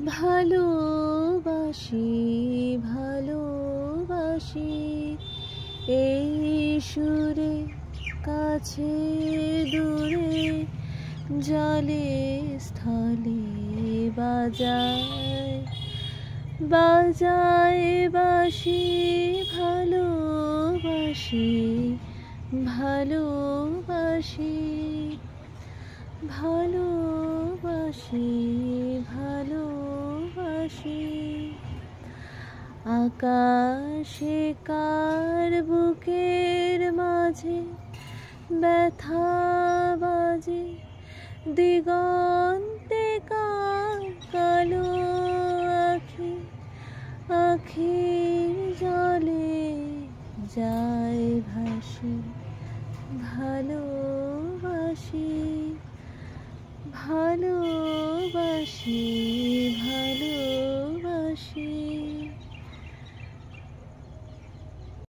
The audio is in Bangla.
ভালোবাসি ভালোবাসি এই সুরে কাছে দূরে জলে স্থলে বাজায় বাজায় বাঁশি ভালোবাসি ভালোবাসি ভালোবাসি ভালোবাসি আকাশে কার বুকের মাঝে ব্যথা বাজে দিগন্তে কার কালো আখি আখির জলে যায় ভাসি ভালোবাসি ভালোবাসি